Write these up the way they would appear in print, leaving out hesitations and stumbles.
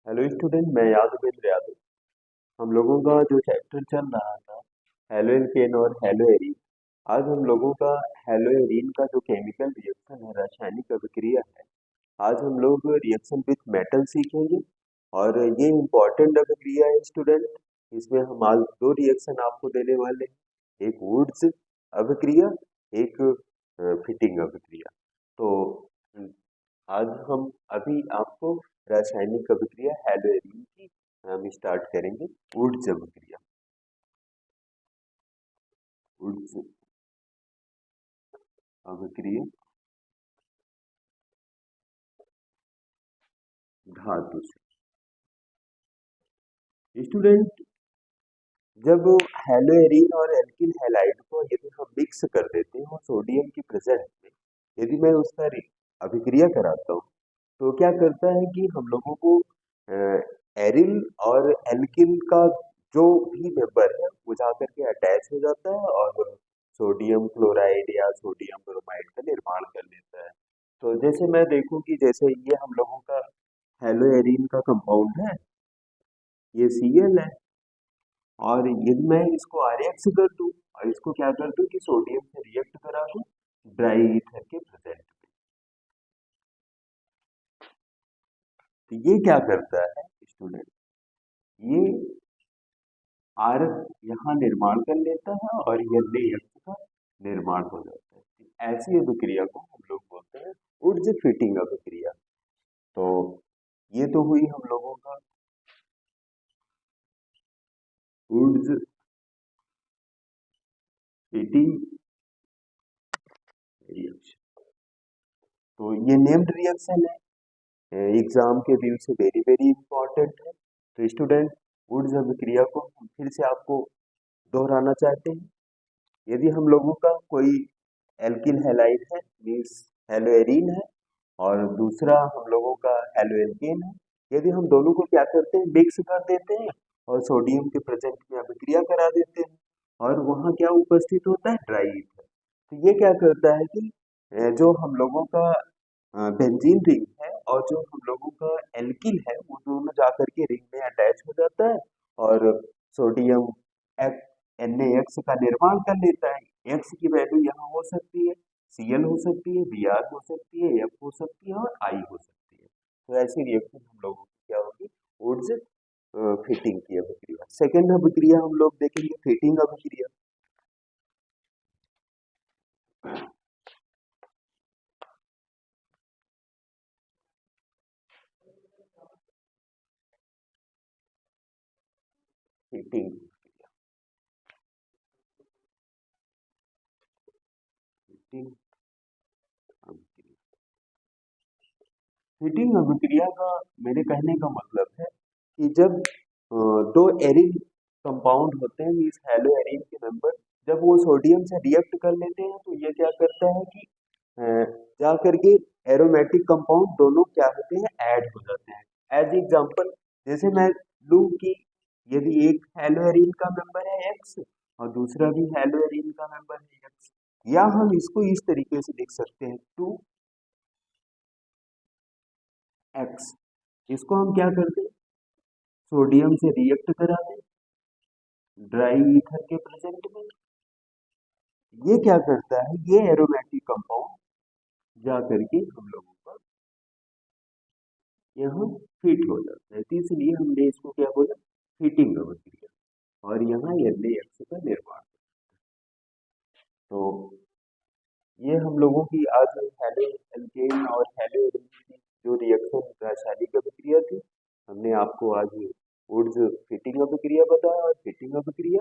Hello student, मैं यादवेंद्र यादव। हम लोगों का जो चैप्टर चल रहा था, हेलो एल्केन और हेलो एरीन। आज हम लोगों का हेलो एरीन का जो केमिकल रिएक्शन है, रासायनिक अभिक्रिया है। आज हम लोग रिएक्शन विथ मेटल सीखेंगे और ये इम्पोर्टेंट अभिक्रिया है स्टूडेंट। इसमें हम आज दो रिएक्शन आपको देने वाले हैं, एक वुड्स अभिक्रिया, एक फिटिंग अभिक्रिया। तो आज हम अभी आपको रासायनिक अभिक्रिया हैलोएरीन की हम स्टार्ट करेंगे। वुड्स अभिक्रिया, वुड्स अभिक्रिया धातु से। स्टूडेंट, जब हैलोएरीन और एल्किल हैलाइड को यदि हम मिक्स कर देते हैं और सोडियम की प्रेजेंस में यदि मैं उसका अभिक्रिया कराता हूँ, तो क्या करता है कि हम लोगों को एरिल और एल्किल का जो भी मेंबर है वो जाकर के अटैच हो जाता है और सोडियम क्लोराइड या सोडियम ब्रोमाइड का निर्माण कर लेता है। तो जैसे मैं देखूं कि जैसे ये हम लोगों का हेलोएरीन का कंपाउंड है, ये Cl है, और यदि मैं इसको RX कर दूं और इसको क्या कर दूं कि सोडियम से रिएक्ट करा दूं ड्राई ईथर के प्रेजेंट में, तो ये क्या करता है स्टूडेंट, ये आर यहाँ निर्माण कर लेता है और NaX का निर्माण हो जाता है। ऐसी अभिक्रिया को हम लोग बोलते हैं ऊर्ज फिटिंग अभिक्रिया। तो ये तो हुई हम लोगों का ऊर्ज फिटिंग रिएक्शन। तो ये नेम्ड रिएक्शन है, एग्जाम के व्यू से वेरी वेरी इंपॉर्टेंट है। तो स्टूडेंट, ऊर्ज अभिक्रिया को हम फिर से आपको दोहराना चाहते हैं। यदि हम लोगों का कोई एल्किल हैलाइड है, मीन्स हेलोएरीन है, और दूसरा हम लोगों का हेलोएल्केन है, यदि हम दोनों को क्या करते हैं, मिक्स कर देते हैं और सोडियम के प्रेजेंट में अभिक्रिया करा देते हैं, और वहाँ क्या उपस्थित होता है, ड्राई ईथर। तो ये क्या करता है कि जो हम लोगों का बेंजीन रिंग है और जो हम लोगों का एल्किल है, वो दोनों जाकर के रिंग में अटैच हो जाता है और सोडियम NaX का निर्माण कर लेता है। X की वैल्यू यहाँ हो सकती है, Cl हो सकती है, Br हो सकती है, F हो सकती है और I हो सकती है। तो ऐसी रिएक्शन हम लोगों की क्या होगी, वुड्स फिटिंग की अभिक्रिया। सेकेंड अभिक्रिया हम लोग देखेंगे फिटिंग अभिक्रिया। फिटिंग फिटिंग अभिक्रिया, फिटिंग अभिक्रिया का मेरे कहने का मतलब है कि जब दो एरिन कंपाउंड होते हैं, इस हेलो एरिन के मेंबर जब वो सोडियम से रिएक्ट कर लेते हैं, तो ये क्या करता है कि अ, जा करके एरोमेटिक कंपाउंड दोनों क्या होते हैं, ऐड हो जाते हैं। एज एग्जांपल, जैसे मैं लूं कि यदि एक हेलो एरिन का मेंबर है एक्स और दूसरा भी हेलो एरिन का मेंबर है एक्स, या हम इसको इस तरीके से लिख सकते हैं 2x। इसको हम क्या करते हैं, सोडियम से रिएक्ट करा दें ड्राई ईथर के प्रेजेंट में। ये क्या करता है, ये एरोमेटिक कंपाउंड जा करके हम लोगों का यहाँ फिट हो जाता है, तो इसलिए हमने इसको क्या बोला, फिटिंग अभिक्रिया, और यहाँ NaX का निर्माण। तो ये हम लोगों की आज हेलो एल्केन और हेलो एरीन की जो रिएक्शन रासायनिक अभिक्रिया थी, हमने आपको आज वुड्स फिटिंग अभिक्रिया बताया और फिटिंग अभिक्रिया,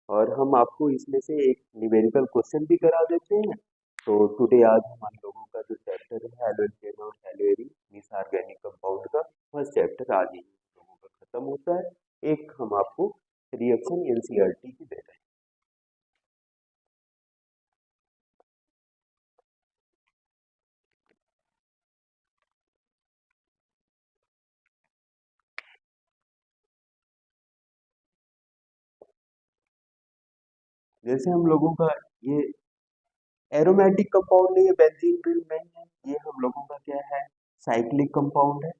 और हम आपको इसमें से एक न्यूमेरिकल क्वेश्चन भी करा देते हैं। तो टुडे आज हम लोगों का जो चैप्टर है हेलो एल्केन और hello arene means organic compound का फर्स्ट चैप्टर आज ही हम लोगों का खत्म होता है। एक हम आपको रिएक्शन NCERT की दे रहे हैं। जैसे हम लोगों का ये एरोमेटिक कंपाउंड है, ये बेंजीन रिंग नहीं है, ये हम लोगों का क्या है, साइक्लिक कंपाउंड है।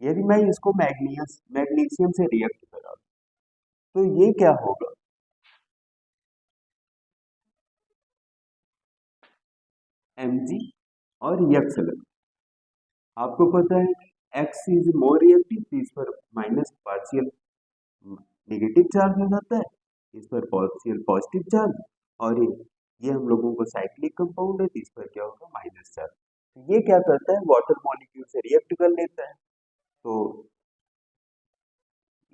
यदि मैं इसको मैग्नीशियम से रिएक्ट करा तो ये क्या होगा, Mg और यक्स लग। आपको पता है X इज मोर रिएक्टिव, तो इस पर माइनस पार्शियल नेगेटिव चार्ज हो जाता है, इस पर पार्शियल पॉजिटिव चार्ज, और ये हम लोगों को साइक्लिक कंपाउंड है, तो इस पर क्या होगा, माइनस चार्ज। तो ये क्या करता है, वाटर मॉलिक्यूल से रिएक्ट कर लेता है। तो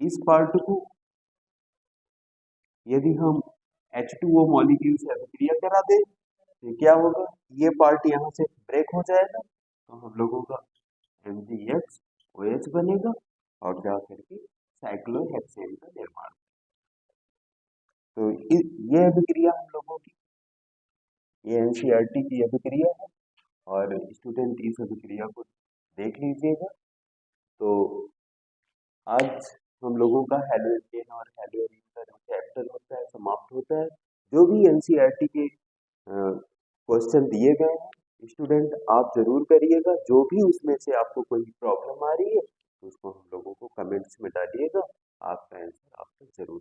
इस पार्ट को यदि हम H2O मॉलिक्यूल से अभिक्रिया करा दें तो क्या होगा, ये पार्ट यहाँ से ब्रेक हो जाएगा, तो हम लोगों का MgX OH बनेगा और जा करके साइक्लोहेक्सेन का निर्माण। तो ये अभिक्रिया हम लोगों की, ये एनसीईआरटी की अभिक्रिया है, और स्टूडेंट इस अभिक्रिया को देख लीजिएगा। तो आज हम लोगों का हेलोजन और हेलोरीन का जो चैप्टर होता है समाप्त होता है। जो भी एनसीईआरटी के क्वेश्चन दिए गए हैं स्टूडेंट आप जरूर करिएगा, जो भी उसमें से आपको कोई प्रॉब्लम आ रही है तो उसको हम लोगों को कमेंट्स में डालिएगा, आपका आंसर आप तक जरूर